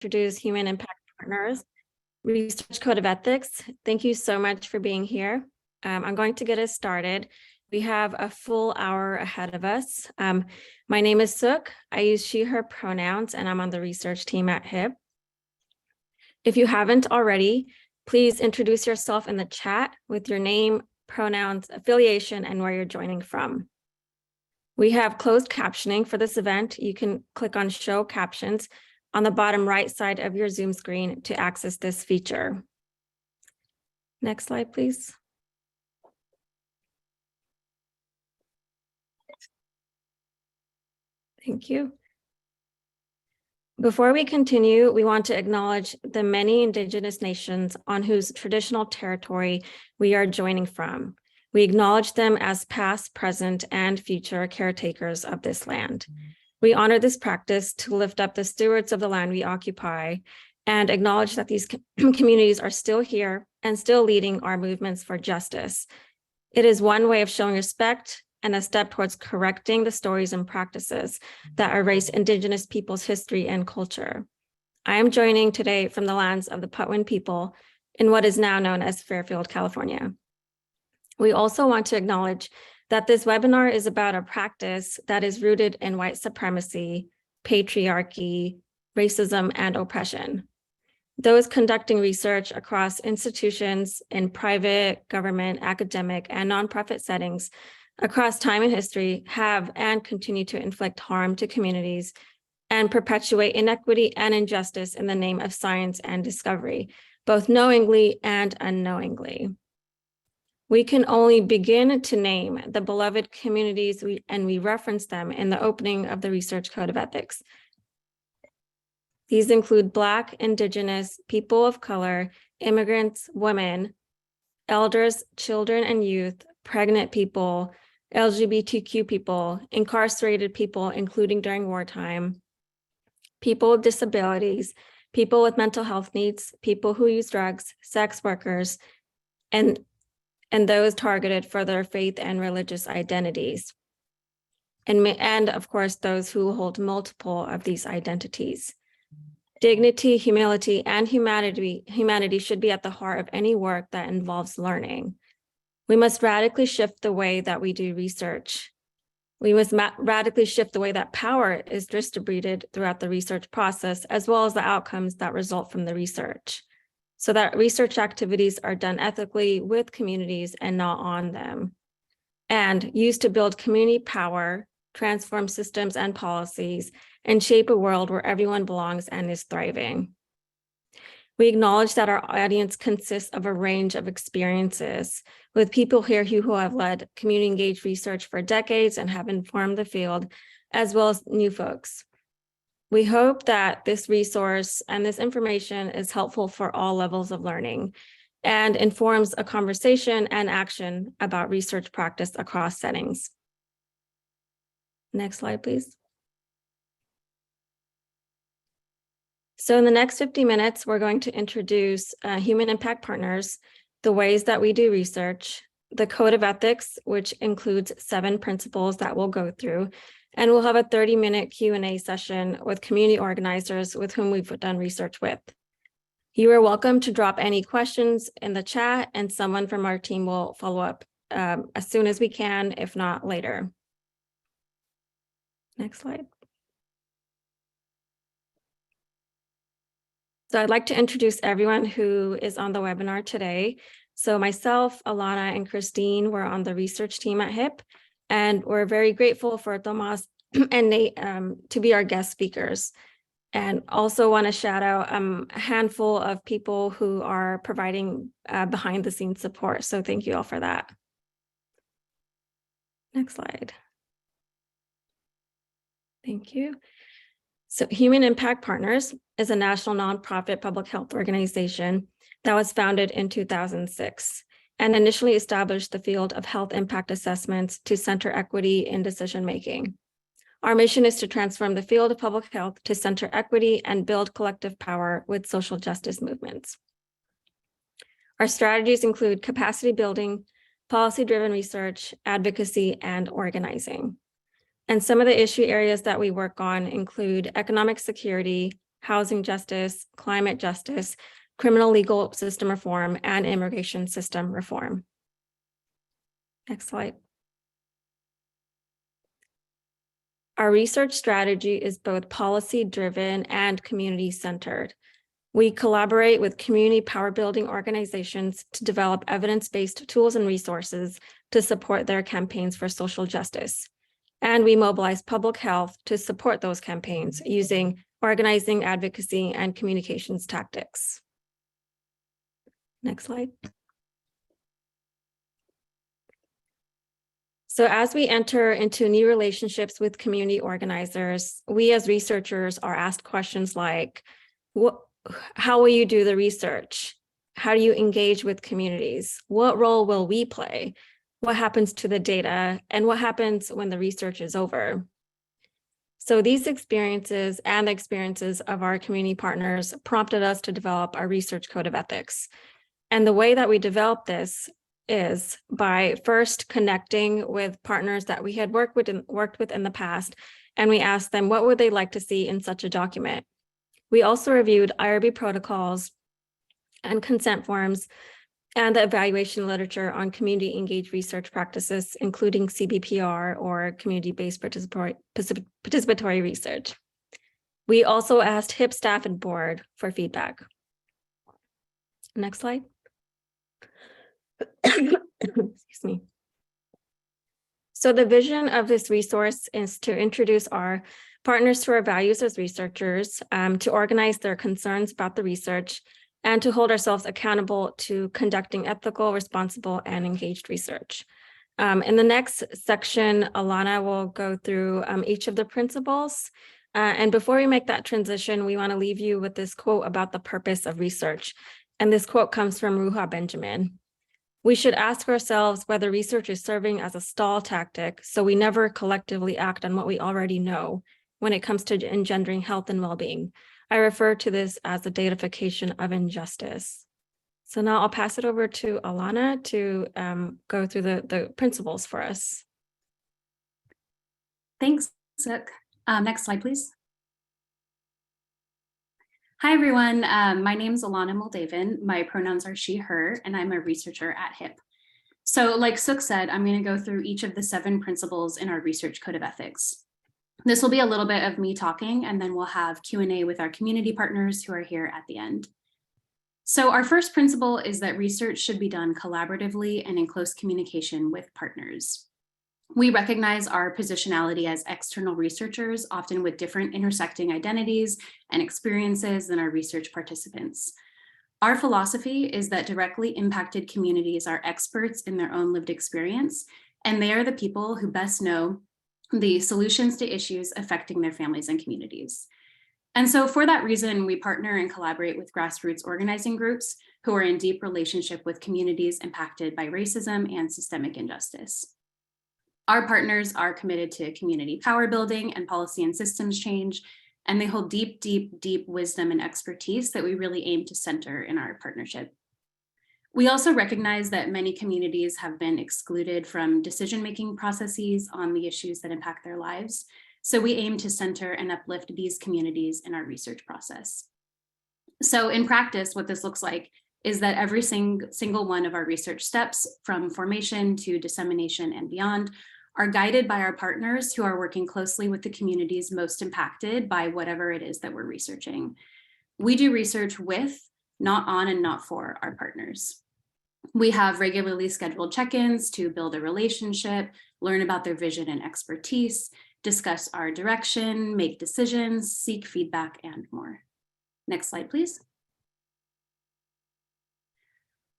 introduce Human Impact Partners Research Code of Ethics. Thank you so much for being here. I'm going to get us started. We have a full hour ahead of us. My name is Suk. I use she, her pronouns, and I'm on the research team at HIP. If you haven't already, please introduce yourself in the chat with your name, pronouns, affiliation, and where you're joining from. We have closed captioning for this event. You can click on Show Captions on the bottom right side of your Zoom screen to access this feature. Next slide, please. Thank you. Before we continue, we want to acknowledge the many Indigenous nations on whose traditional territory we are joining from. We acknowledge them as past, present, and future caretakers of this land. We honor this practice to lift up the stewards of the land we occupy and acknowledge that these communities are still here and still leading our movements for justice. It is one way of showing respect and a step towards correcting the stories and practices that erase Indigenous people's history and culture. I am joining today from the lands of the Patwin people in what is now known as Fairfield, California. We also want to acknowledge that this webinar is about a practice that is rooted in white supremacy, patriarchy, racism, and oppression. Those conducting research across institutions in private, government, academic, and nonprofit settings across time and history have and continue to inflict harm to communities and perpetuate inequity and injustice in the name of science and discovery, both knowingly and unknowingly. We can only begin to name the beloved communities and we reference them in the opening of the Research Code of Ethics. These include Black, Indigenous, people of color, immigrants, women, elders, children and youth, pregnant people, LGBTQ people, incarcerated people, including during wartime, people with disabilities, people with mental health needs, people who use drugs, sex workers, and those targeted for their faith and religious identities. And of course, those who hold multiple of these identities. Dignity, humility, and humanity should be at the heart of any work that involves learning. We must radically shift the way that we do research. We must radically shift the way that power is distributed throughout the research process, as well as the outcomes that result from the research, so that research activities are done ethically with communities and not on them, and used to build community power, transform systems and policies, and shape a world where everyone belongs and is thriving. We acknowledge that our audience consists of a range of experiences, with people here who have led community-engaged research for decades and have informed the field, as well as new folks. We hope that this resource and this information is helpful for all levels of learning and informs a conversation and action about research practice across settings. Next slide, please. So in the next 50 minutes, we're going to introduce Human Impact Partners, the ways that we do research, the Code of Ethics, which includes 7 principles that we'll go through, and we'll have a 30-minute Q&A session with community organizers with whom we've done research with. You are welcome to drop any questions in the chat, and someone from our team will follow up as soon as we can, if not later. Next slide. So I'd like to introduce everyone who is on the webinar today. So myself, Alana, and Christine were on the research team at HIP, and we're very grateful for Tomás and Nate to be our guest speakers. And also want to shout out a handful of people who are providing behind the scenes support. So thank you all for that. Next slide. Thank you. So Human Impact Partners is a national nonprofit public health organization that was founded in 2006 and initially established the field of health impact assessments to center equity in decision-making. Our mission is to transform the field of public health to center equity and build collective power with social justice movements. Our strategies include capacity building, policy-driven research, advocacy, and organizing. And some of the issue areas that we work on include economic security, housing justice, climate justice, criminal legal system reform, and immigration system reform. Next slide. Our research strategy is both policy-driven and community-centered. We collaborate with community power-building organizations to develop evidence-based tools and resources to support their campaigns for social justice. And we mobilize public health to support those campaigns using organizing, advocacy, and communications tactics. Next slide. So as we enter into new relationships with community organizers, we as researchers are asked questions like, how will you do the research? How do you engage with communities? What role will we play? What happens to the data? And what happens when the research is over? So these experiences and the experiences of our community partners prompted us to develop our research code of ethics. And the way that we developed this is by first connecting with partners that we had worked with in the past, and we asked them what would they like to see in such a document. We also reviewed IRB protocols and consent forms and the evaluation literature on community engaged research practices, including CBPR or community-based participatory research. We also asked HIP staff and board for feedback. Next slide. Excuse me. So the vision of this resource is to introduce our partners to our values as researchers, to organize their concerns about the research, and to hold ourselves accountable to conducting ethical, responsible, and engaged research. In the next section, Alana will go through each of the principles. And before we make that transition, we want to leave you with this quote about the purpose of research. And this quote comes from Ruha Benjamin. We should ask ourselves whether research is serving as a stall tactic, so we never collectively act on what we already know when it comes to engendering health and well-being. I refer to this as the deification of injustice. So now I'll pass it over to Alana to go through the principles for us. Thanks, Suk. Next slide, please. Hi, everyone. My name is Alana Moldavan. My pronouns are she, her, and I'm a researcher at HIP. So like Suk said, I'm going to go through each of the 7 principles in our research code of ethics. This will be a little bit of me talking, and then we'll have Q&A with our community partners who are here at the end. So our first principle is that research should be done collaboratively and in close communication with partners. We recognize our positionality as external researchers, often with different intersecting identities and experiences than our research participants. Our philosophy is that directly impacted communities are experts in their own lived experience, and they are the people who best know the solutions to issues affecting their families and communities. And so for that reason, we partner and collaborate with grassroots organizing groups who are in deep relationship with communities impacted by racism and systemic injustice. Our partners are committed to community power building and policy and systems change, and they hold deep, deep, deep wisdom and expertise that we really aim to center in our partnership. We also recognize that many communities have been excluded from decision-making processes on the issues that impact their lives, so we aim to center and uplift these communities in our research process. So in practice, what this looks like is that every single one of our research steps, from formation to dissemination and beyond, are guided by our partners who are working closely with the communities most impacted by whatever it is that we're researching. We do research with, not on, and not for our partners. We have regularly scheduled check-ins to build a relationship, learn about their vision and expertise, discuss our direction, make decisions, seek feedback, and more. Next slide, please.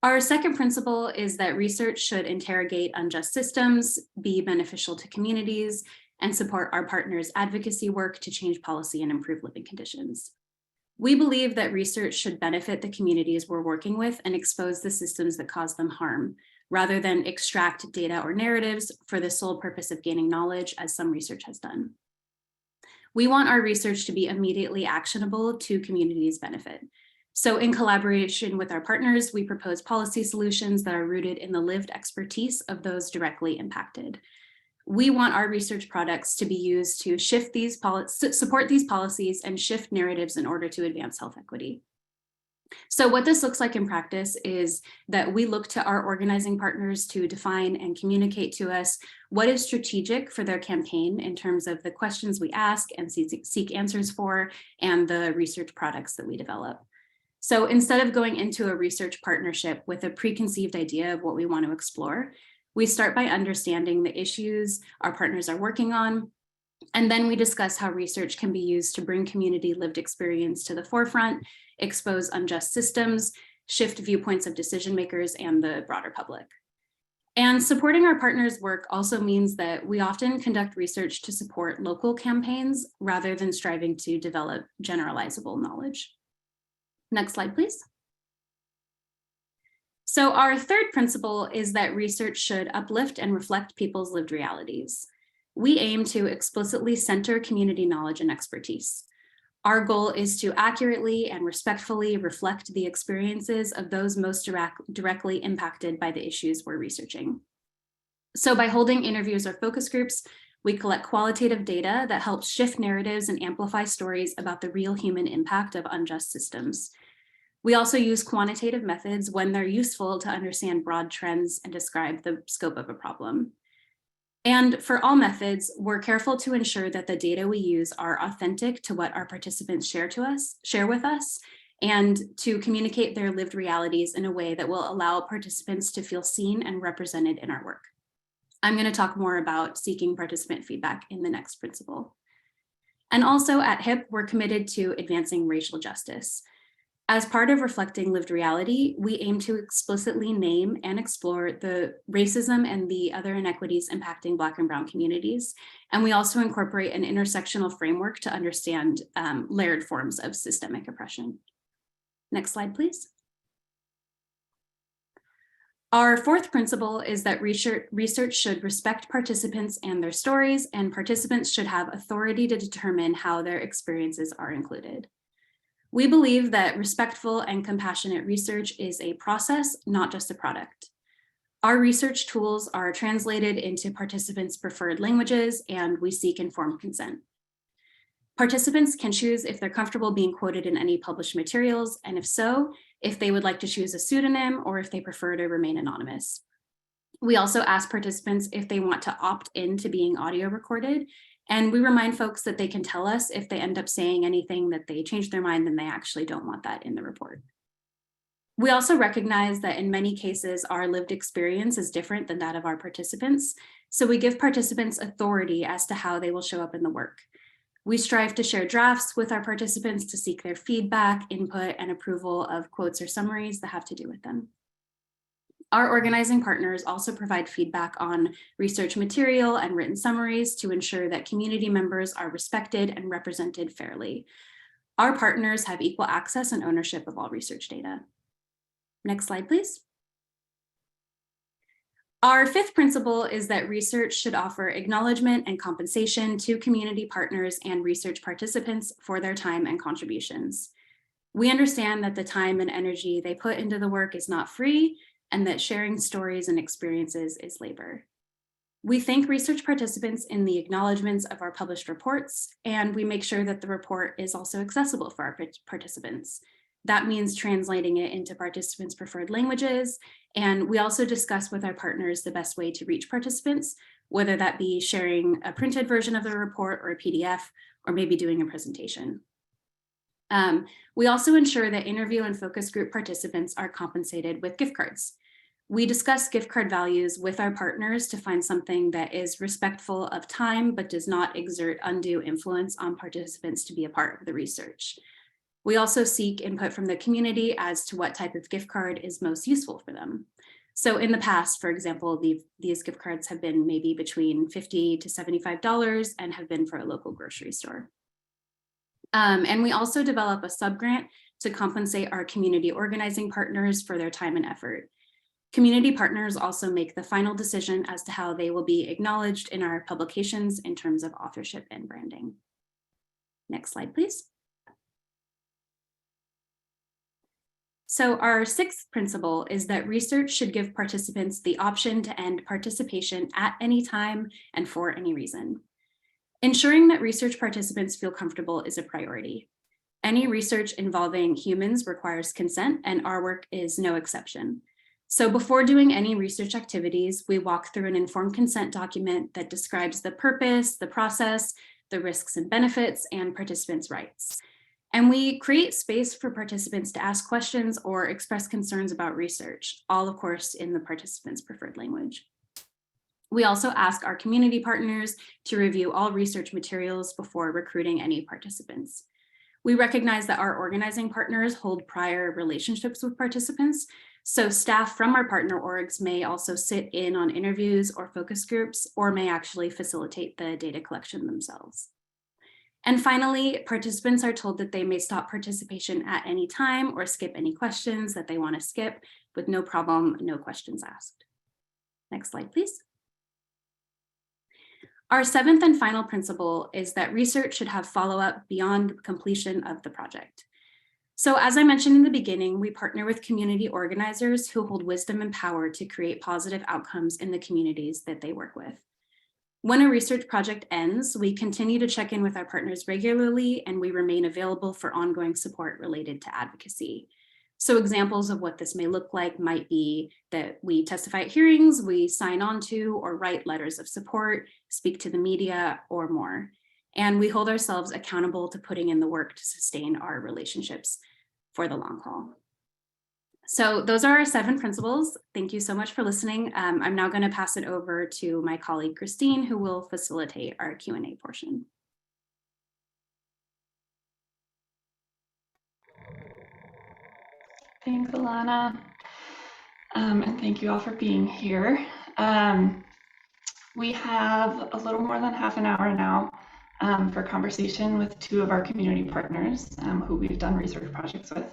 Our second principle is that research should interrogate unjust systems, be beneficial to communities, and support our partners' advocacy work to change policy and improve living conditions. We believe that research should benefit the communities we're working with and expose the systems that cause them harm, rather than extract data or narratives for the sole purpose of gaining knowledge, as some research has done. We want our research to be immediately actionable to communities' benefit. So in collaboration with our partners, we propose policy solutions that are rooted in the lived expertise of those directly impacted. We want our research products to be used to support these policies and shift narratives in order to advance health equity. So what this looks like in practice is that we look to our organizing partners to define and communicate to us what is strategic for their campaign in terms of the questions we ask and seek answers for, and the research products that we develop. So instead of going into a research partnership with a preconceived idea of what we want to explore, we start by understanding the issues our partners are working on, and then we discuss how research can be used to bring community lived experience to the forefront, expose unjust systems, shift viewpoints of decision makers and the broader public. And supporting our partners' work also means that we often conduct research to support local campaigns rather than striving to develop generalizable knowledge. Next slide, please. So our third principle is that research should uplift and reflect people's lived realities. We aim to explicitly center community knowledge and expertise. Our goal is to accurately and respectfully reflect the experiences of those most directly impacted by the issues we're researching. So by holding interviews or focus groups, we collect qualitative data that helps shift narratives and amplify stories about the real human impact of unjust systems. We also use quantitative methods when they're useful to understand broad trends and describe the scope of a problem. And for all methods, we're careful to ensure that the data we use are authentic to what our participants share with us, and to communicate their lived realities in a way that will allow participants to feel seen and represented in our work. I'm going to talk more about seeking participant feedback in the next principle. And also at HIP, we're committed to advancing racial justice. As part of reflecting lived reality, we aim to explicitly name and explore the racism and the other inequities impacting Black and Brown communities. And we also incorporate an intersectional framework to understand layered forms of systemic oppression. Next slide, please. Our fourth principle is that research should respect participants and their stories, and participants should have authority to determine how their experiences are included. We believe that respectful and compassionate research is a process, not just a product. Our research tools are translated into participants' preferred languages, and we seek informed consent. Participants can choose if they're comfortable being quoted in any published materials, and if so, if they would like to choose a pseudonym or if they prefer to remain anonymous. We also ask participants if they want to opt into being audio recorded, and we remind folks that they can tell us if they end up saying anything that they change their mind and they actually don't want that in the report. We also recognize that in many cases, our lived experience is different than that of our participants, so we give participants authority as to how they will show up in the work. We strive to share drafts with our participants to seek their feedback, input, and approval of quotes or summaries that have to do with them. Our organizing partners also provide feedback on research material and written summaries to ensure that community members are respected and represented fairly. Our partners have equal access and ownership of all research data. Next slide, please. Our fifth principle is that research should offer acknowledgement and compensation to community partners and research participants for their time and contributions. We understand that the time and energy they put into the work is not free, and that sharing stories and experiences is labor. We thank research participants in the acknowledgements of our published reports, and we make sure that the report is also accessible for our participants. That means translating it into participants' preferred languages, and we also discuss with our partners the best way to reach participants, whether that be sharing a printed version of the report or a PDF, or maybe doing a presentation. We also ensure that interview and focus group participants are compensated with gift cards. We discuss gift card values with our partners to find something that is respectful of time, but does not exert undue influence on participants to be a part of the research. We also seek input from the community as to what type of gift card is most useful for them. So in the past, for example, these gift cards have been maybe between $50 to $75 and have been for a local grocery store. And we also develop a subgrant to compensate our community organizing partners for their time and effort. Community partners also make the final decision as to how they will be acknowledged in our publications in terms of authorship and branding. Next slide, please. So our sixth principle is that research should give participants the option to end participation at any time and for any reason. Ensuring that research participants feel comfortable is a priority. Any research involving humans requires consent, and our work is no exception. So before doing any research activities, we walk through an informed consent document that describes the purpose, the process, the risks and benefits, and participants' rights. And we create space for participants to ask questions or express concerns about research, all of course in the participants' preferred language. We also ask our community partners to review all research materials before recruiting any participants. We recognize that our organizing partners hold prior relationships with participants, so staff from our partner orgs may also sit in on interviews or focus groups, or may actually facilitate the data collection themselves. And finally, participants are told that they may stop participation at any time or skip any questions that they want to skip with no problem, no questions asked. Next slide, please. Our seventh and final principle is that research should have follow-up beyond completion of the project. So as I mentioned in the beginning, we partner with community organizers who hold wisdom and power to create positive outcomes in the communities that they work with. When a research project ends, we continue to check in with our partners regularly, and we remain available for ongoing support related to advocacy. So examples of what this may look like might be that we testify at hearings, we sign on to or write letters of support, speak to the media, or more. And we hold ourselves accountable to putting in the work to sustain our relationships for the long haul. So those are our 7 principles. Thank you so much for listening. I'm now going to pass it over to my colleague, Christine, who will facilitate our Q&A portion. Thanks, Alana. And thank you all for being here. We have a little more than half an hour now for conversation with 2 of our community partners who we've done research projects with.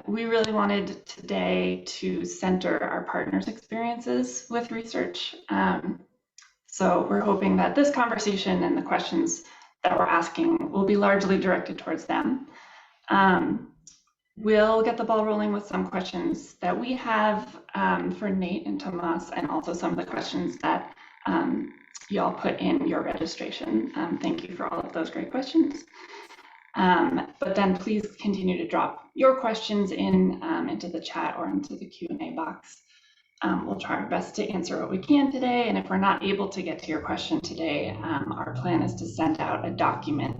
We really wanted today to center our partners' experiences with research. So we're hoping that this conversation and the questions that we're asking will be largely directed towards them. We'll get the ball rolling with some questions that we have for Nate and Tomás, and also some of the questions that y'all put in your registration. Thank you for all of those great questions. But then please continue to drop your questions into the chat or into the Q&A box. We'll try our best to answer what we can today, and if we're not able to get to your question today, our plan is to send out a document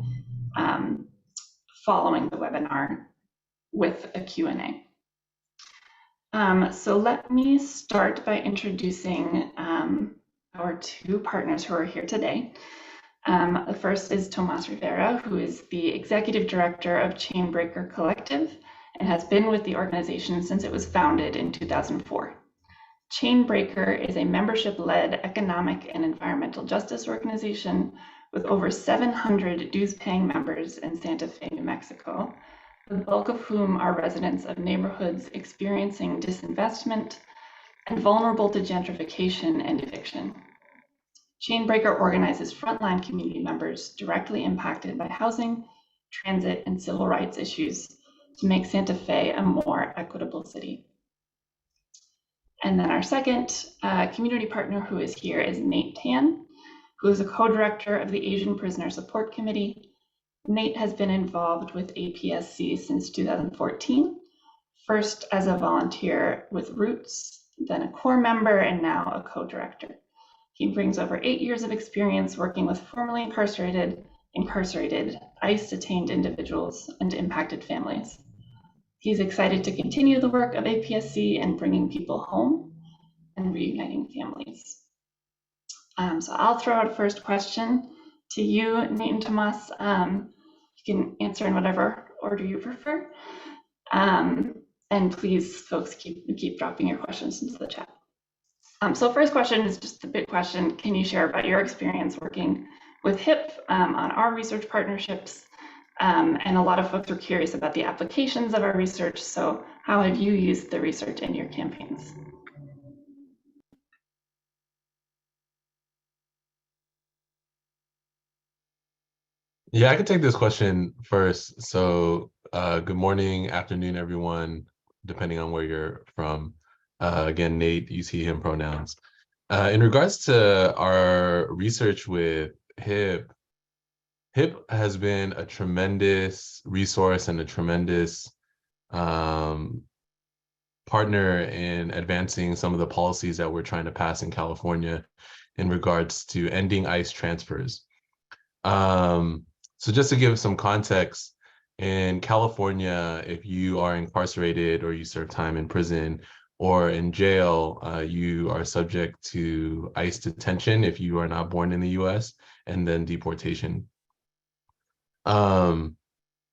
following the webinar with a Q&A. So let me start by introducing our 2 partners who are here today. The first is Tomás Rivera, who is the Executive Director of Chainbreaker Collective and has been with the organization since it was founded in 2004. Chainbreaker is a membership-led economic and environmental justice organization with over 700 dues-paying members in Santa Fe, New Mexico, the bulk of whom are residents of neighborhoods experiencing disinvestment and vulnerable to gentrification and eviction. Chainbreaker organizes frontline community members directly impacted by housing, transit, and civil rights issues to make Santa Fe a more equitable city. And then our second community partner who is here is Nate Tan, who is a co-director of the Asian Prisoner Support Committee. Nate has been involved with APSC since 2014, first as a volunteer with Roots, then a core member, and now a co-director. He brings over 8 years of experience working with formerly incarcerated, ICE-detained individuals and impacted families. He's excited to continue the work of APSC and bringing people home and reuniting families. So I'll throw out a first question to you, Nate and Tomás. You can answer in whatever order you prefer. And please, folks, keep dropping your questions into the chat. So first question is just a big question. Can you share about your experience working with HIP on our research partnerships? And a lot of folks are curious about the applications of our research. So how have you used the research in your campaigns? Yeah, I can take this question first. So Good morning, afternoon, everyone, depending on where you're from. Again, Nate, you see him pronouns. In regards to our research with HIP has been a tremendous resource and a tremendous partner in advancing some of the policies that we're trying to pass in California in regards to ending ICE transfers. So just to give some context, in California, if you are incarcerated or you serve time in prison or in jail, you are subject to ICE detention if you are not born in the US, and then deportation. And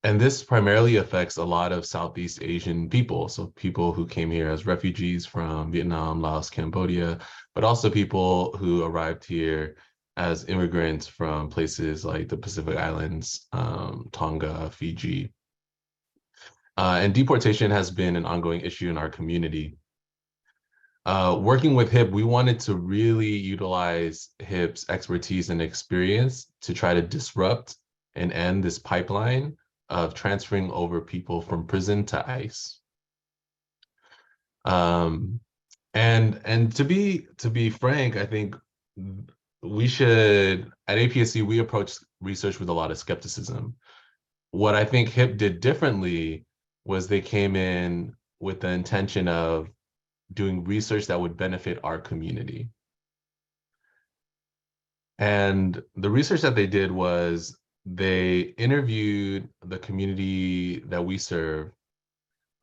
this primarily affects a lot of Southeast Asian people. So people who came here as refugees from Vietnam, Laos, Cambodia, but also people who arrived here as immigrants from places like the Pacific Islands, Tonga, Fiji. And deportation has been an ongoing issue in our community. Working with HIP, we wanted to really utilize HIP's expertise and experience to try to disrupt and end this pipeline of transferring over people from prison to ICE. And to be frank, I think we should, at APSC, we approach research with a lot of skepticism. What I think HIP did differently was they came in with the intention of doing research that would benefit our community. And the research that they did was they interviewed the community that we serve,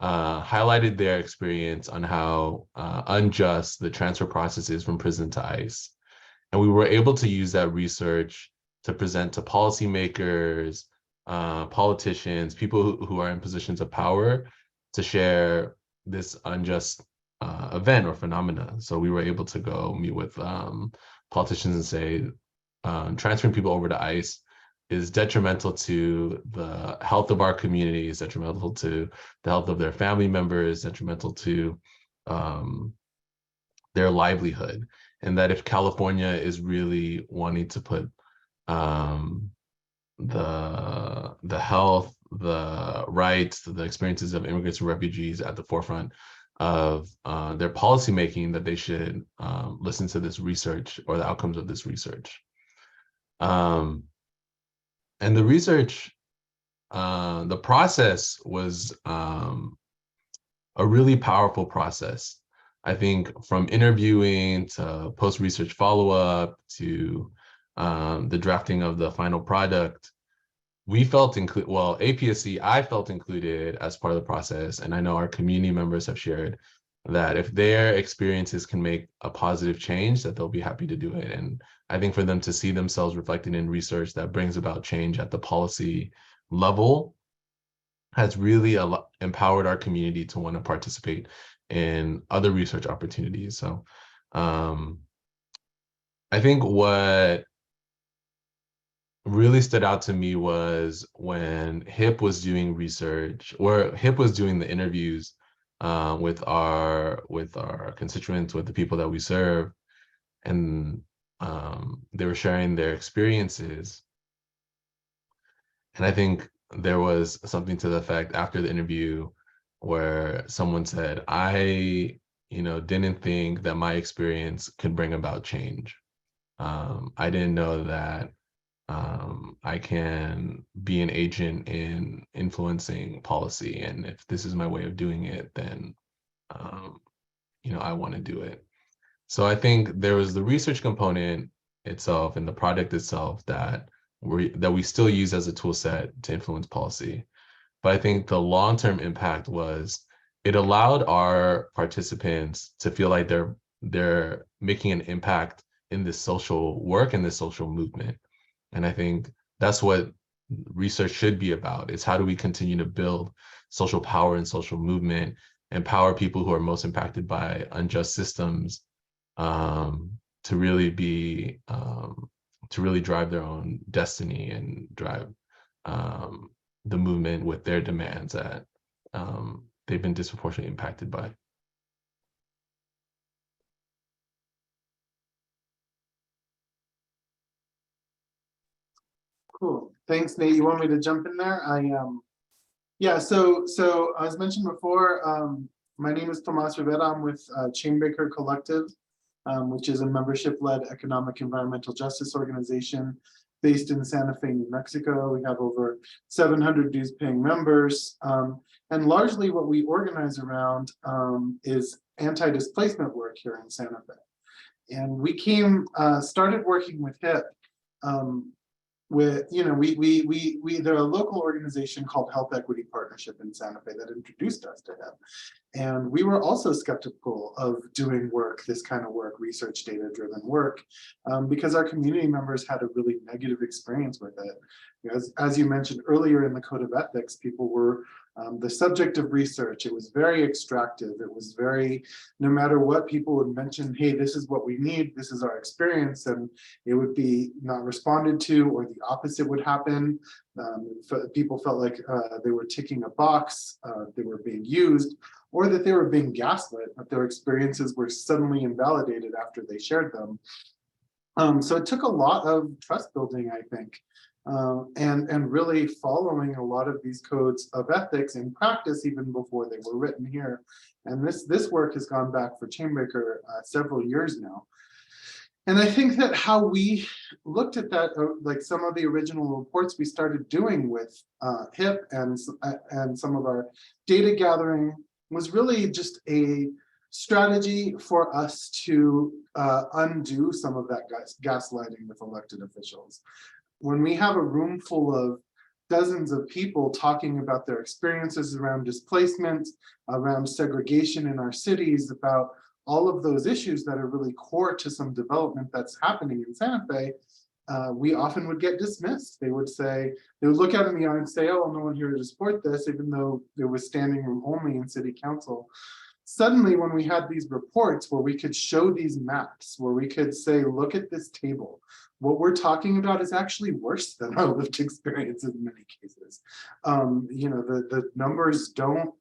highlighted their experience on how unjust the transfer process is from prison to ICE. And we were able to use that research to present to policymakers, politicians, people who are in positions of power, to share this unjust event or phenomena. So we were able to go meet with politicians and say, transferring people over to ICE is detrimental to the health of our communities, detrimental to the health of their family members, detrimental to their livelihood. And that if California is really wanting to put the health, the rights, the experiences of immigrants and refugees at the forefront of their policymaking, that they should listen to this research or the outcomes of this research. And the research, the process was a really powerful process. I think from interviewing to post-research follow-up to the drafting of the final product, we felt included, well, APSC, I felt included as part of the process. And I know our community members have shared that if their experiences can make a positive change, that they'll be happy to do it. And I think for them to see themselves reflected in research that brings about change at the policy level has really empowered our community to want to participate in other research opportunities. So I think what really stood out to me was when HIP was doing research, or HIP was doing the interviews with our constituents, with the people that we serve, and they were sharing their experiences. And I think there was something to the effect after the interview where someone said, I didn't think that my experience could bring about change. I didn't know that I can be an agent in influencing policy. And if this is my way of doing it, then, I want to do it. So I think there was the research component itself and the product itself that we still use as a tool set to influence policy. But I think the long-term impact was it allowed our participants to feel like they're making an impact in this social work and this social movement. And I think that's what research should be about. It's how do we continue to build social power and social movement, empower people who are most impacted by unjust systems, to really be to really drive their own destiny and drive the movement with their demands that they've been disproportionately impacted by. Cool. Thanks, Nate. You want me to jump in there? Yeah, so as mentioned before, my name is Tomás Rivera. I'm with Chainbreaker Collective, which is a membership-led economic environmental justice organization based in Santa Fe, New Mexico. We have over 700 dues-paying members, and largely what we organize around is anti-displacement work here in Santa Fe. And we started working with HIP. They're a local organization called Health Equity Partnership in Santa Fe that introduced us to HIP. And we were also skeptical of doing work, this kind of work, research data driven work, because our community members had a really negative experience with it. As you mentioned earlier in the Code of Ethics, people were the subject of research. It was very extractive. It was very, no matter what people would mention, hey, this is what we need, this is our experience, and it would be not responded to, or the opposite would happen. People felt like they were ticking a box, they were being used, or that they were being gaslit, that their experiences were suddenly invalidated after they shared them. So it took a lot of trust building, I think, and really following a lot of these codes of ethics in practice even before they were written here. And this work has gone back for Chainbreaker several years now. And I think that how we looked at that, like some of the original reports we started doing with HIP and some of our data gathering, was really just a strategy for us to undo some of that gaslighting with elected officials. When we have a room full of dozens of people talking about their experiences around displacement, around segregation in our cities, about all of those issues that are really core to some development that's happening in Santa Fe, we often would get dismissed. They would look at me and say, oh, no one here to support this, even though it was standing room only in city council. Suddenly, when we had these reports where we could show these maps, where we could say, look at this table, what we're talking about is actually worse than our lived experience in many cases. The numbers don't,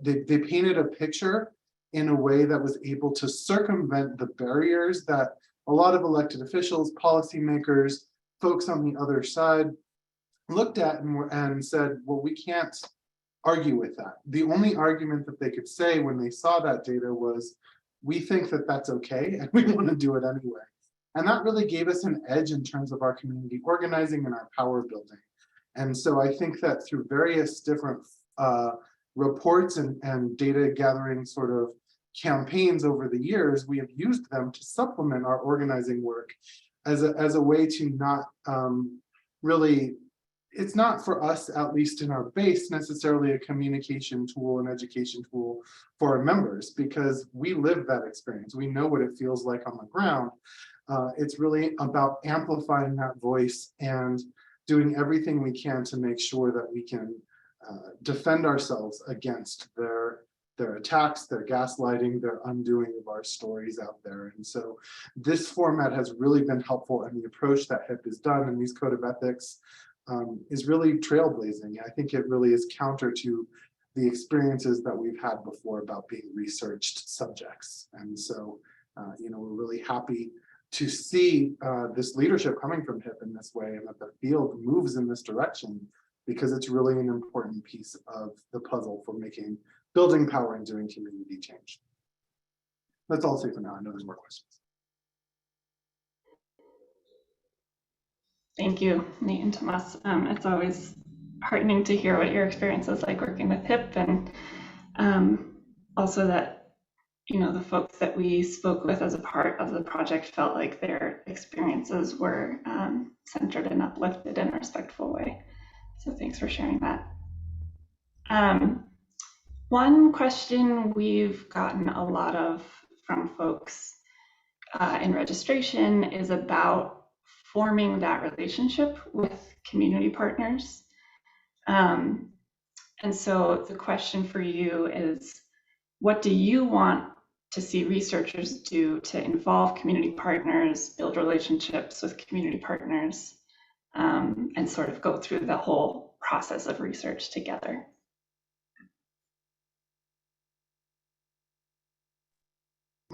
they painted a picture in a way that was able to circumvent the barriers that a lot of elected officials, policymakers, folks on the other side looked at and said, well, we can't argue with that. The only argument that they could say when they saw that data was, we think that that's okay and we want to do it anyway. And that really gave us an edge in terms of our community organizing and our power building. And so I think that through various different reports and data gathering sort of campaigns over the years, we have used them to supplement our organizing work as a way to not really, it's not for us, at least in our base, necessarily a communication tool, an education tool for our members, because we live that experience. We know what it feels like on the ground. It's really about amplifying that voice and doing everything we can to make sure that we can defend ourselves against their attacks, their gaslighting, their undoing of our stories out there. And so this format has really been helpful, and the approach that HIP has done in these code of ethics is really trailblazing. I think it really is counter to the experiences that we've had before about being researched subjects. And so, we're really happy to see this leadership coming from HIP in this way, and that the field moves in this direction, because it's really an important piece of the puzzle for building power and doing community change. That's all I'll say for now. I know there's more questions. Thank you, Nate and Tomas. It's always heartening to hear what your experience is like working with HIP, and also that the folks that we spoke with as a part of the project felt like their experiences were centered and uplifted in a respectful way. So thanks for sharing that. One question we've gotten a lot of from folks in registration is about forming that relationship with community partners. And so the question for you is, what do you want to see researchers do to involve community partners, build relationships with community partners, and sort of go through the whole process of research together?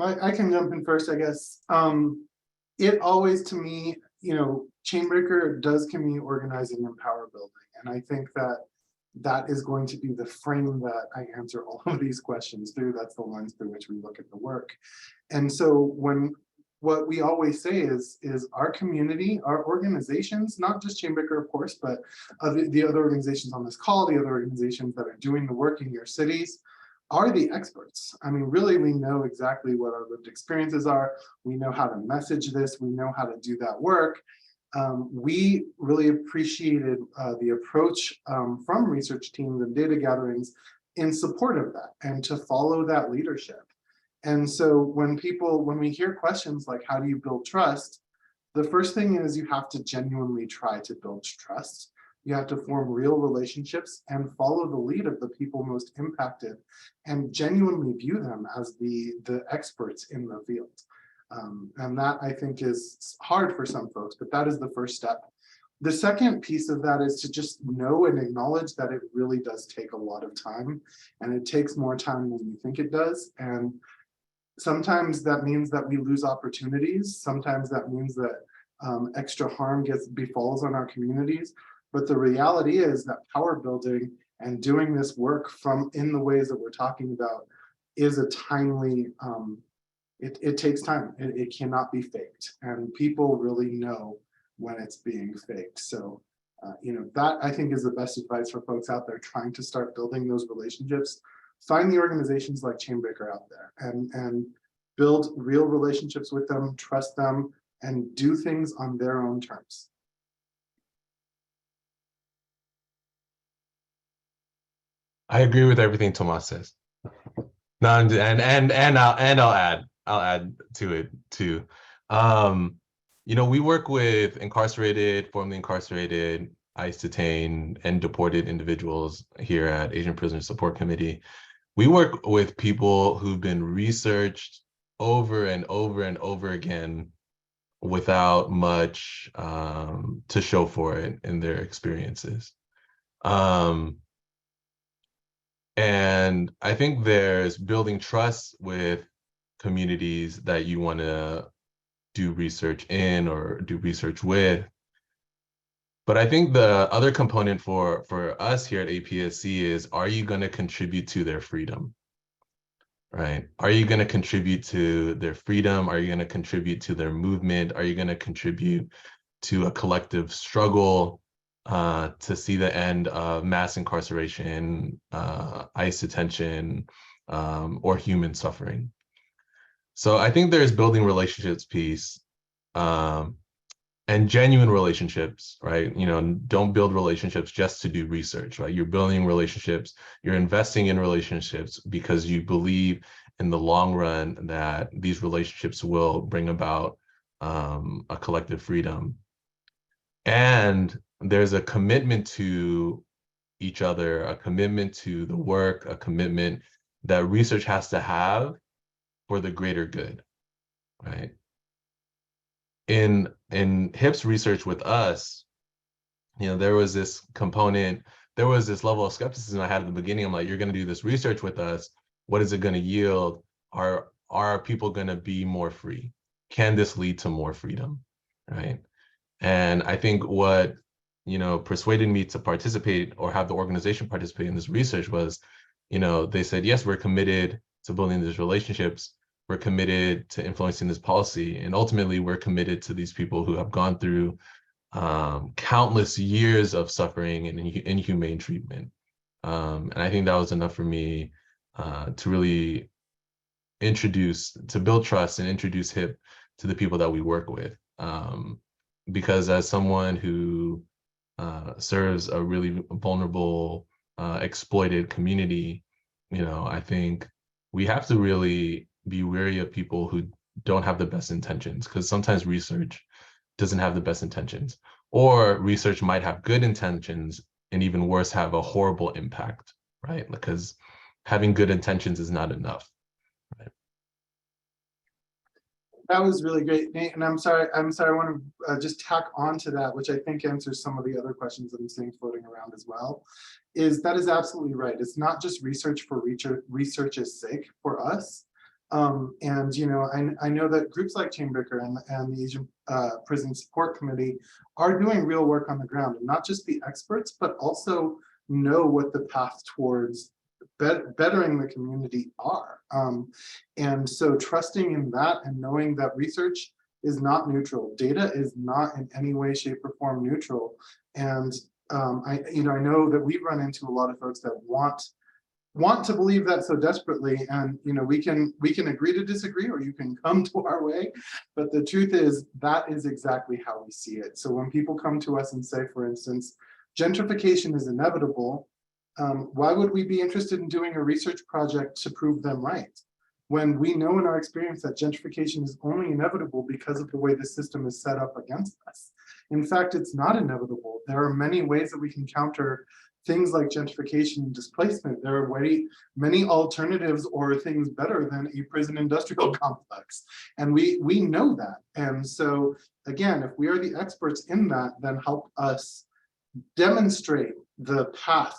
I can jump in first, I guess. It always, to me, Chainbreaker does community organizing and power building. And I think that that is going to be the frame that I answer all of these questions through. That's the lens through which we look at the work. And so what we always say is our community, our organizations, not just Chainbreaker, of course, but the other organizations on this call, the other organizations that are doing the work in your cities, are the experts. I mean, really, we know exactly what our lived experiences are. We know how to message this. We know how to do that work. We really appreciated the approach from research teams and data gatherings in support of that and to follow that leadership. And so when we hear questions like, how do you build trust? The first thing is you have to genuinely try to build trust. You have to form real relationships and follow the lead of the people most impacted and genuinely view them as the experts in the field. And that, I think, is hard for some folks, but that is the first step. The second piece of that is to just know and acknowledge that it really does take a lot of time, and it takes more time than you think it does. And sometimes that means that we lose opportunities. Sometimes that means that extra harm befalls on our communities. But the reality is that power building and doing this work in the ways that we're talking about is a timely, it takes time. It cannot be faked. And people really know when it's being faked. So, that I think is the best advice for folks out there trying to start building those relationships. Find the organizations like Chainbreaker out there and build real relationships with them, trust them, and do things on their own terms. I agree with everything Tomás says. No, I'll add to it too. We work with incarcerated, formerly incarcerated, ICE detained, and deported individuals here at Asian Prisoner Support Committee. We work with people who've been researched over and over and over again without much to show for it in their experiences. And I think there's building trust with communities that you want to do research in or do research with. But I think the other component for us here at APSC is, are you going to contribute to their freedom? Right? Are you going to contribute to their freedom? Are you going to contribute to their movement? Are you going to contribute to a collective struggle to see the end of mass incarceration, ICE detention, or human suffering? So I think there's building relationships piece and genuine relationships, right? Don't build relationships just to do research, right? You're building relationships, you're investing in relationships because you believe in the long run that these relationships will bring about a collective freedom. And there's a commitment to each other, a commitment to the work, a commitment that research has to have for the greater good, right? In HIP's research with us, there was this component, there was this level of skepticism I had at the beginning. I'm like, you're going to do this research with us. What is it going to yield? Are people going to be more free? Can this lead to more freedom, right? And I think what persuaded me to participate or have the organization participate in this research was, they said, yes, we're committed to building these relationships. We're committed to influencing this policy. And ultimately, we're committed to these people who have gone through countless years of suffering and inhumane treatment. And I think that was enough for me to really build trust and introduce HIP to the people that we work with. Because as someone who serves a really vulnerable, exploited community, I think we have to really be wary of people who don't have the best intentions, because sometimes research doesn't have the best intentions, or research might have good intentions and even worse, have a horrible impact, right? Because having good intentions is not enough. Right? That was really great, Nate. And I'm sorry, I want to just tack on to that, which I think answers some of the other questions that I'm seeing floating around as well. That is absolutely right. It's not just research for research's sake for us. And I know that groups like Chainbreaker and the Asian Prison Support Committee are doing real work on the ground, and not just the experts, but also know what the path towards bettering the community are. And so trusting in that and knowing that research is not neutral. Data is not in any way, shape, or form neutral. And I know that we run into a lot of folks that want to believe that so desperately, and we can agree to disagree, or you can come to our way, but the truth is that is exactly how we see it. So when people come to us and say, for instance, gentrification is inevitable, why would we be interested in doing a research project to prove them right, when we know in our experience that gentrification is only inevitable because of the way the system is set up against us? In fact, it's not inevitable. There are many ways that we can counter things like gentrification and displacement. There are many alternatives or things better than a prison industrial complex. And we know that. And so again, if we are the experts in that, then help us demonstrate the path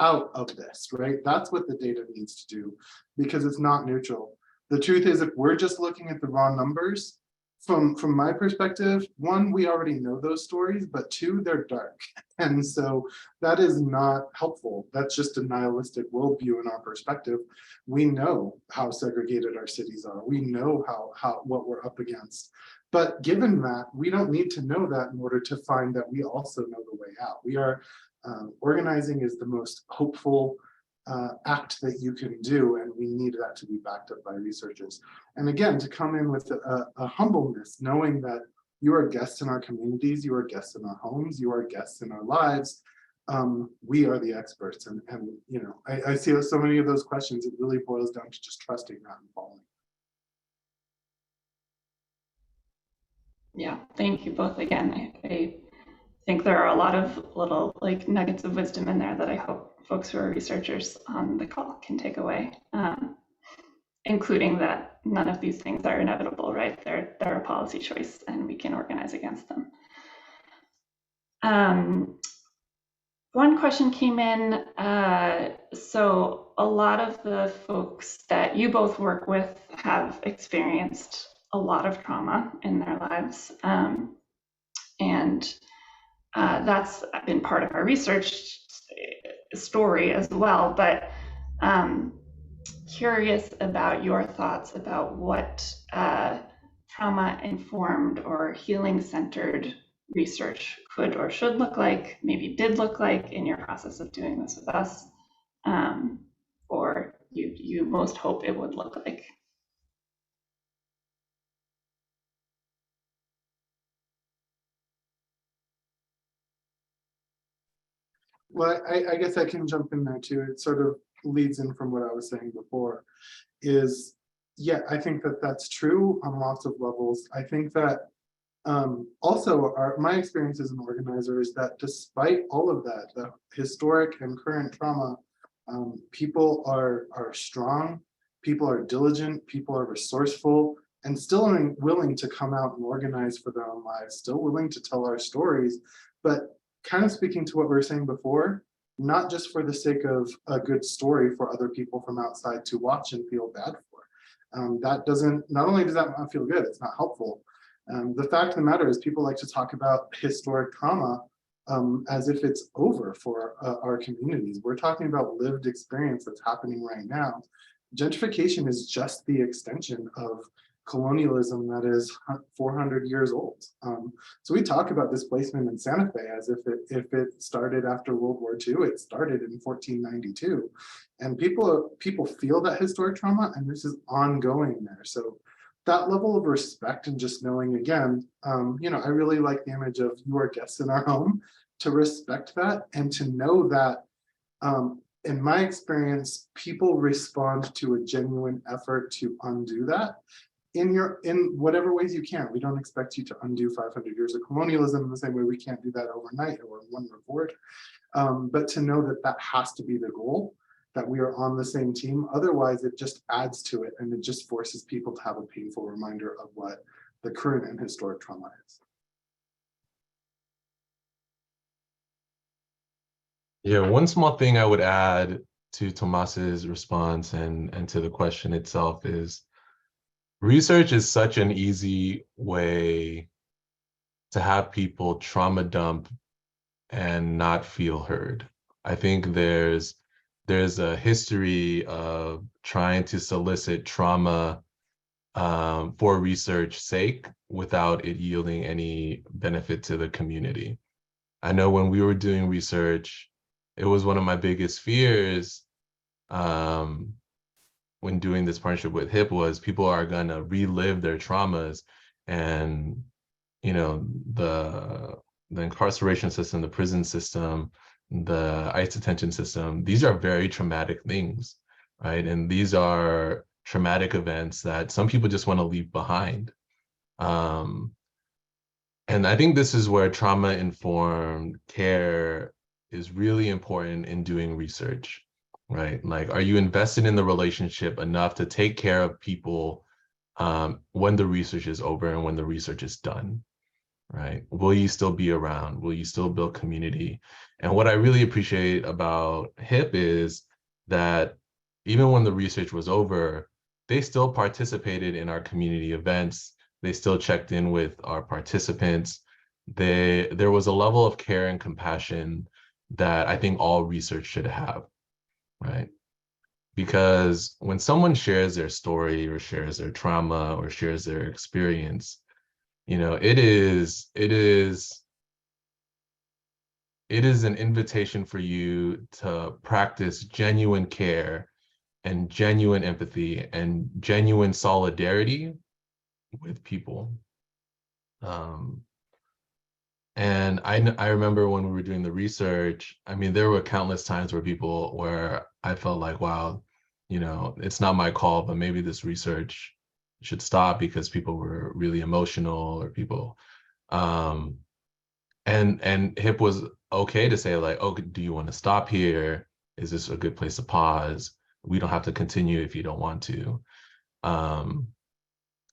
out of this, right? That's what the data needs to do, because it's not neutral. The truth is, if we're just looking at the raw numbers, from my perspective, one, we already know those stories, but two, they're dark. And so that is not helpful. That's just a nihilistic worldview in our perspective. We know how segregated our cities are. We know what we're up against. But given that, we don't need to know that in order to find that we also know the way out. We are organizing is the most hopeful act that you can do, and we need that to be backed up by researchers. And again, to come in with a humbleness, knowing that you are guests in our communities, you are guests in our homes, you are guests in our lives. We are the experts, and I see so many of those questions. It really boils down to just trusting that and following. Yeah, thank you both again. I think there are a lot of little nuggets of wisdom in there that I hope folks who are researchers on the call can take away, including that none of these things are inevitable, right? They're a policy choice and we can organize against them. One question came in. So a lot of the folks that you both work with have experienced a lot of trauma in their lives. And that's been part of our research story as well, but curious about your thoughts about what trauma-informed or healing-centered research could or should look like, maybe did look like in your process of doing this with us, or you most hope it would look like. Well, I guess I can jump in there too. It sort of leads in from what I was saying before, is, yeah, I think that that's true on lots of levels. I think that also my experience as an organizer is that despite all of that, the historic and current trauma, people are strong, people are diligent, people are resourceful, and still willing to come out and organize for their own lives, still willing to tell our stories, but kind of speaking to what we were saying before, not just for the sake of a good story for other people from outside to watch and feel bad for. That doesn't, not only does that not feel good, it's not helpful. The fact of the matter is people like to talk about historic trauma as if it's over for our communities. We're talking about lived experience that's happening right now. Gentrification is just the extension of colonialism that is 400 years old. So we talk about displacement in Santa Fe as if it started after World War II. It started in 1492, and people feel that historic trauma, and this is ongoing there. So that level of respect and just knowing, again, I really like the image of you are guests in our home, to respect that and to know that. In my experience, people respond to a genuine effort to undo that in whatever ways you can. We don't expect you to undo 500 years of colonialism in the same way we can't do that overnight or in one report. But to know that that has to be the goal, that we are on the same team. Otherwise, it just adds to it, and it just forces people to have a painful reminder of what the current and historic trauma is. Yeah, one small thing I would add to Tomás's response and to the question itself is, research is such an easy way to have people trauma dump and not feel heard. I think there's a history of trying to solicit trauma for research sake without it yielding any benefit to the community. I know when we were doing research, it was one of my biggest fears when doing this partnership with HIP was people are gonna relive their traumas, and you know the incarceration system, the prison system, the ICE detention system, these are very traumatic things, right? And these are traumatic events that some people just want to leave behind. And I think this is where trauma-informed care is really important in doing research, right? Like, are you invested in the relationship enough to take care of people when the research is over and when the research is done, right? Will you still be around? Will you still build community? And what I really appreciate about HIP is that even when the research was over, they still participated in our community events. They still checked in with our participants. There was a level of care and compassion that I think all research should have, right? Because when someone shares their story or shares their trauma or shares their experience, you know, it is an invitation for you to practice genuine care and genuine empathy and genuine solidarity with people. And I remember when we were doing the research, I mean, there were countless times where I felt like, wow, you know, it's not my call, but maybe this research should stop because people were really emotional or people, and HIP was okay to say like, oh, do you want to stop here? Is this a good place to pause? We don't have to continue if you don't want to.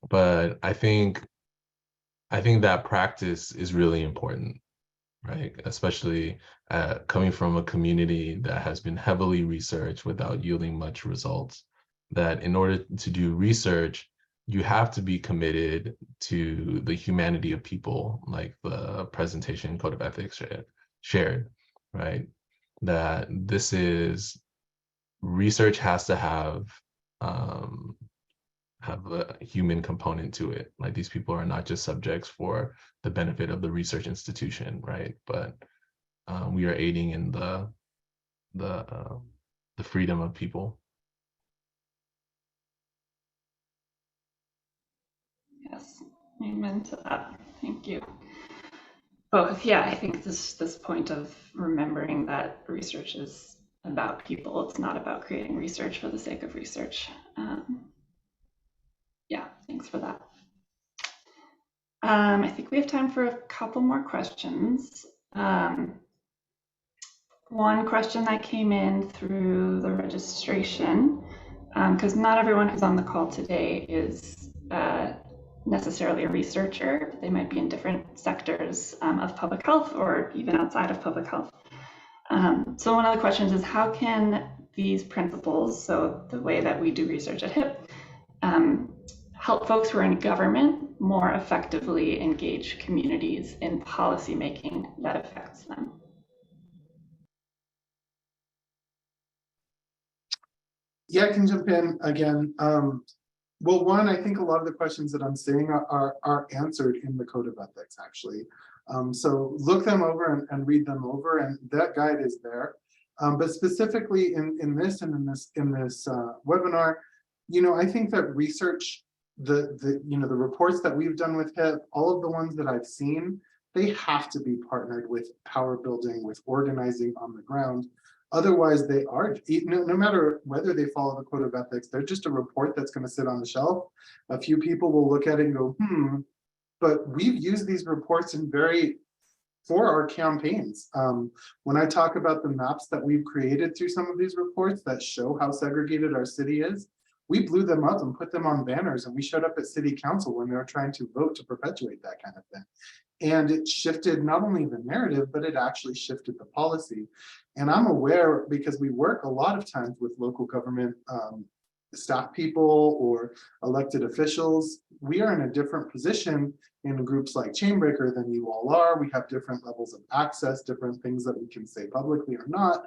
But I think that practice is really important, right? Especially coming from a community that has been heavily researched without yielding much results. That in order to do research, you have to be committed to the humanity of people, like the presentation code of ethics shared, right? That this is research has to have a human component to it. Like these people are not just subjects for the benefit of the research institution, right? But we are aiding in the freedom of people. Yes, amen to that. Thank you. Both, yeah, I think this point of remembering that research is about people. It's not about creating research for the sake of research. Yeah, thanks for that. I think we have time for a couple more questions. One question that came in through the registration, because not everyone who's on the call today is necessarily a researcher, but they might be in different sectors of public health or even outside of public health. So one of the questions is, how can these principles, so the way that we do research at HIP, help folks who are in government more effectively engage communities in policy making that affects them? Yeah, I can jump in again. Well, one, I think a lot of the questions that I'm seeing are answered in the Code of Ethics, actually. So look them over and read them over, and that guide is there. But specifically in this webinar, you know, I think that research, the reports that we've done with HIP, all of the ones that I've seen, they have to be partnered with power building, with organizing on the ground. Otherwise, they are, no matter whether they follow the Code of Ethics, they're just a report that's going to sit on the shelf. A few people will look at it and go, but we've used these reports for our campaigns. When I talk about the maps that we've created through some of these reports that show how segregated our city is, we blew them up and put them on banners, and we showed up at city council when they were trying to vote to perpetuate that kind of thing. And it shifted not only the narrative, but it actually shifted the policy. And I'm aware, because we work a lot of times with local government staff people or elected officials. We are in a different position in groups like Chainbreaker than you all are. We have different levels of access, different things that we can say publicly or not.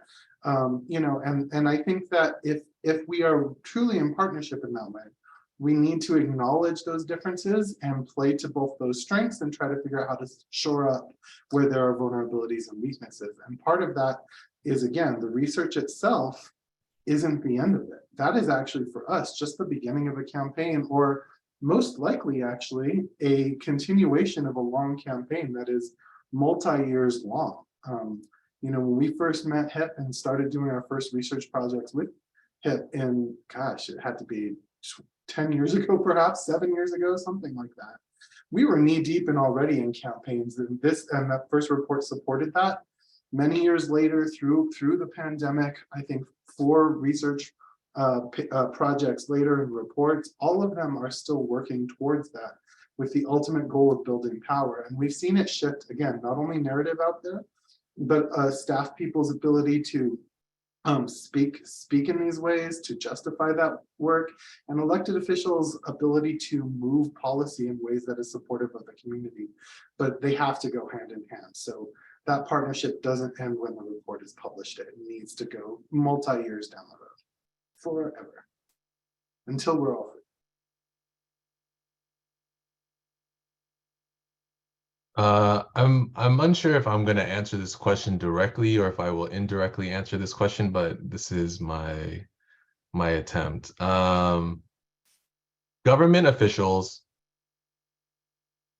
You know, and I think that if we are truly in partnership in that way, we need to acknowledge those differences and play to both those strengths and try to figure out how to shore up where there are vulnerabilities and weaknesses. And part of that is, again, the research itself isn't the end of it. That is actually for us just the beginning of a campaign, or most likely actually a continuation of a long campaign that is multi-years long. You know, when we first met HIP and started doing our first research projects with HIP, and gosh, it had to be 10 years ago, perhaps 7 years ago, something like that. We were knee deep and already in campaigns, and that first report supported that. Many years later, through the pandemic, I think 4 research projects later and reports, all of them are still working towards that with the ultimate goal of building power. And we've seen it shift, again, not only narrative out there, but staff people's ability to speak in these ways, to justify that work, and elected officials' ability to move policy in ways that is supportive of the community. But they have to go hand in hand. So that partnership doesn't end when the report is published. It needs to go multi-years down the road, forever, until we're all free. I'm unsure if I'm going to answer this question directly or if I will indirectly answer this question, but this is my attempt. Government officials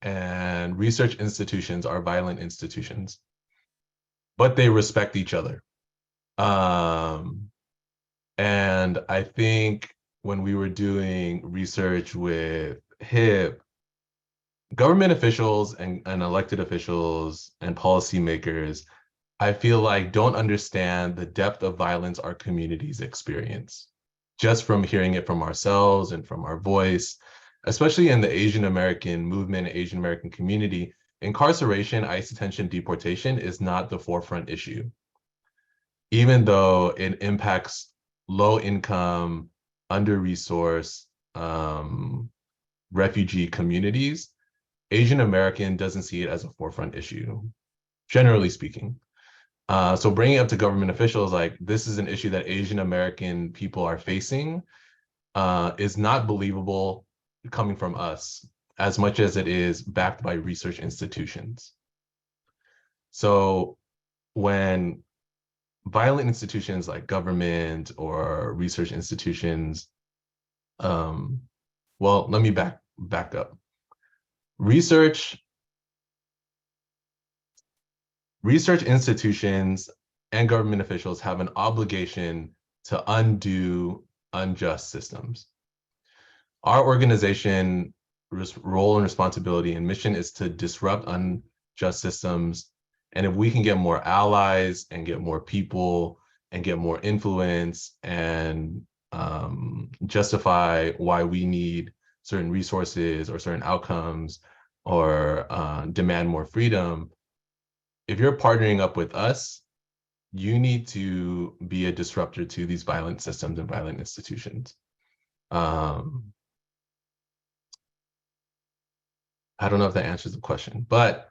and research institutions are violent institutions, but they respect each other. And I think when we were doing research with HIP, government officials and elected officials and policymakers, I feel like don't understand the depth of violence our communities experience. Just from hearing it from ourselves and from our voice, especially in the Asian American movement, Asian American community, incarceration, ICE detention, deportation is not the forefront issue. Even though it impacts low income, under-resourced refugee communities, Asian American doesn't see it as a forefront issue, generally speaking. So bringing it up to government officials, like this is an issue that Asian American people are facing, is not believable coming from us as much as it is backed by research institutions. So when violent institutions like government or research institutions, well, let me back up. Research institutions and government officials have an obligation to undo unjust systems. Our organization role and responsibility and mission is to disrupt unjust systems. And if we can get more allies and get more people and get more influence and justify why we need certain resources or certain outcomes or demand more freedom, if you're partnering up with us, you need to be a disruptor to these violent systems and violent institutions. I don't know if that answers the question, but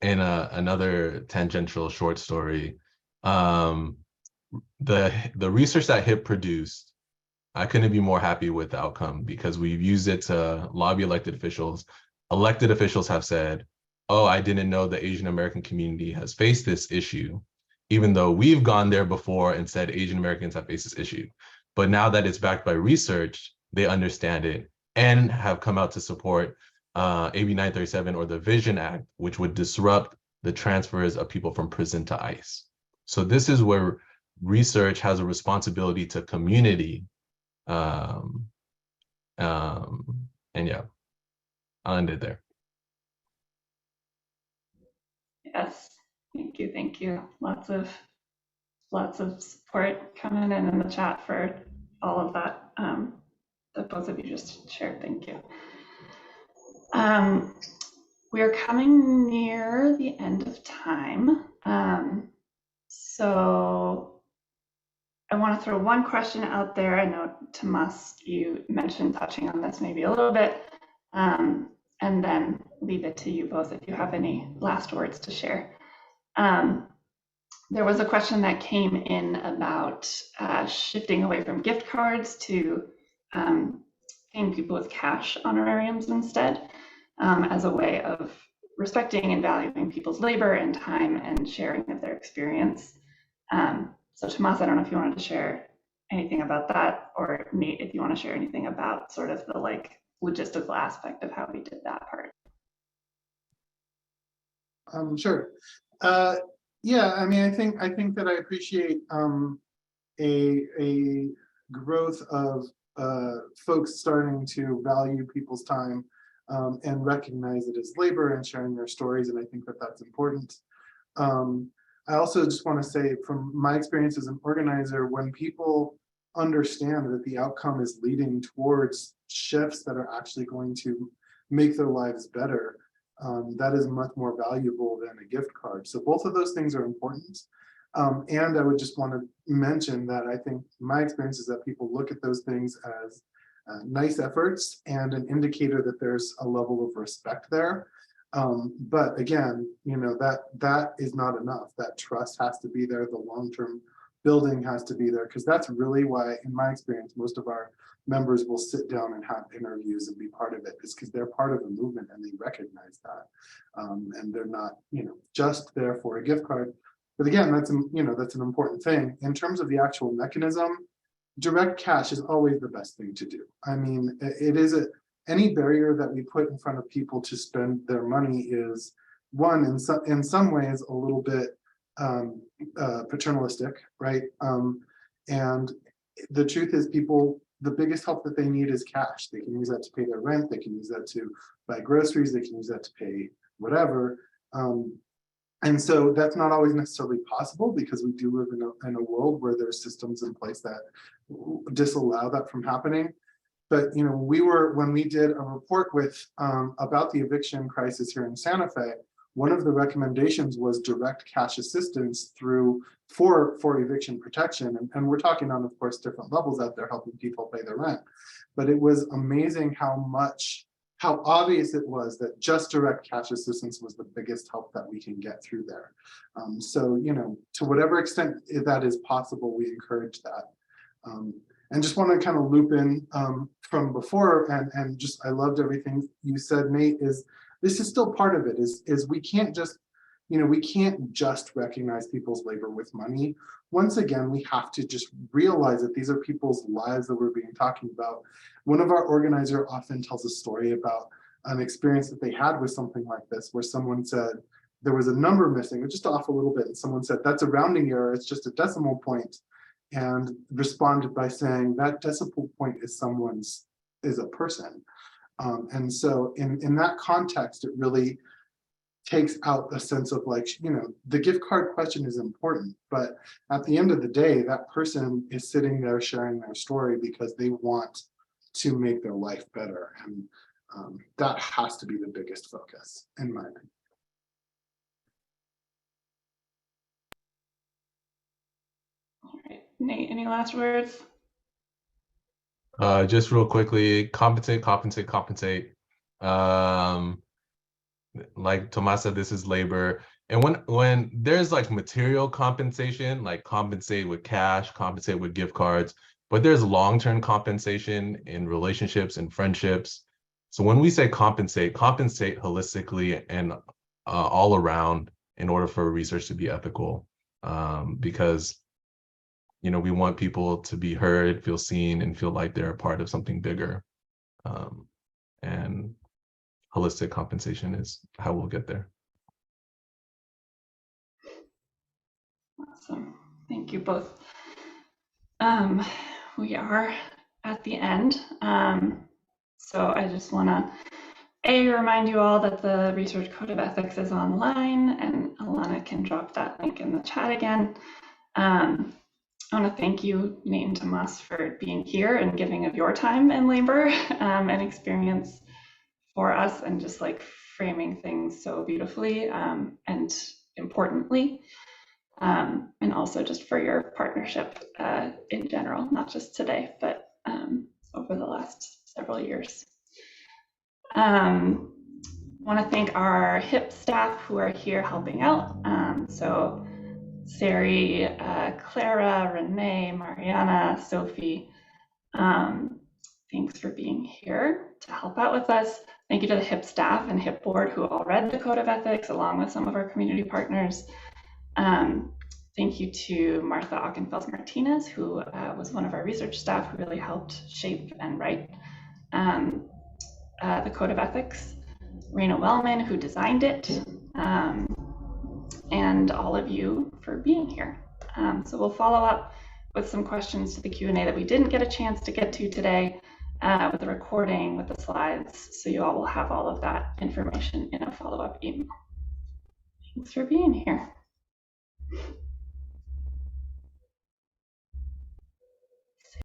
in another tangential short story, the research that HIP produced, I couldn't be more happy with the outcome because we've used it to lobby elected officials. Elected officials have said, oh, I didn't know the Asian American community has faced this issue, even though we've gone there before and said Asian Americans have faced this issue. But now that it's backed by research, they understand it and have come out to support AB 937 or the Vision Act, which would disrupt the transfers of people from prison to ICE. So this is where research has a responsibility to community. And yeah, I'll end it there. Yes, thank you. Lots of support coming in the chat for all of that that both of you just shared. Thank you. We are coming near the end of time, so I want to throw one question out there. I know, Tomás, you mentioned touching on this maybe a little bit, and then leave it to you both if you have any last words to share. There was a question that came in about shifting away from gift cards to paying people with cash honorariums instead, as a way of respecting and valuing people's labor and time and sharing of their experience. So Tomás, I don't know if you wanted to share anything about that, or Nate, if you want to share anything about sort of the like logistical aspect of how we did that part. Sure. Yeah, I mean, I think that I appreciate a growth of folks starting to value people's time and recognize it as labor and sharing their stories, and I think that that's important. I also just want to say, from my experience as an organizer, when people understand that the outcome is leading towards shifts that are actually going to make their lives better, that is much more valuable than a gift card. So both of those things are important. And I would just want to mention that I think my experience is that people look at those things as nice efforts and an indicator that there's a level of respect there. But again, you know, that is not enough. That trust has to be there. The long-term building has to be there, because that's really why, in my experience, most of our members will sit down and have interviews and be part of it, is because they're part of the movement and they recognize that. And they're not, you know, just there for a gift card. But again, that's, you know, that's an important thing. In terms of the actual mechanism, direct cash is always the best thing to do. I mean, it is any barrier that we put in front of people to spend their money is, one, in some ways a little bit paternalistic, right? And the truth is, people, the biggest help that they need is cash. They can use that to pay their rent, they can use that to buy groceries, they can use that to pay whatever. And so that's not always necessarily possible, because we do live in a world where there's systems in place that disallow that from happening. But you know, when we did a report with about the eviction crisis here in Santa Fe, one of the recommendations was direct cash assistance for eviction protection. And we're talking on, of course, different levels out there, helping people pay their rent. But it was amazing how obvious it was that just direct cash assistance was the biggest help that we can get through there. So, you know, to whatever extent that is possible, we encourage that. And just want to kind of loop in from before, and just, I loved everything you said, Nate, is this is still part of it, is we can't just, you know, we can't just recognize people's labor with money. Once again, we have to just realize that these are people's lives that we're talking about. One of our organizers often tells a story about an experience that they had with something like this, where someone said there was a number missing, just off a little bit, and someone said, that's a rounding error, it's just a decimal point, and responded by saying that decimal point is a person. And so in that context, it really takes out the sense of, like, you know, the gift card question is important, but at the end of the day, that person is sitting there sharing their story because they want to make their life better. And that has to be the biggest focus, in my opinion. All right, Nate, any last words? Just real quickly, compensate. Like Tomás said, this is labor. And when there's like material compensation, like compensate with cash, compensate with gift cards, but there's long-term compensation in relationships and friendships. So when we say compensate holistically and all around, in order for research to be ethical, because, you know, we want people to be heard, feel seen, and feel like they're a part of something bigger. And holistic compensation is how we'll get there. Awesome, thank you both. We are at the end. So I just want to remind you all that the Research Code of Ethics is online, and Alana can drop that link in the chat again. I want to thank you, Nate and Tomás, for being here and giving of your time and labor and experience for us, and just like framing things so beautifully and importantly. and also just for your partnership in general, not just today, but over the last several years. Want to thank our HIP staff who are here helping out. So Sari, Clara, Renee, Mariana, Sophie, thanks for being here to help out with us. Thank you to the HIP staff and HIP board who all read the Code of Ethics along with some of our community partners. Thank you to Martha Ockenfels-Martinez, who was one of our research staff who really helped shape and write the Code of Ethics. Raina Wellman, who designed it, and all of you for being here. So we'll follow up with some questions to the Q&A that we didn't get a chance to get to today, with the recording, with the slides, so you all will have all of that information in a follow-up email. Thanks for being here.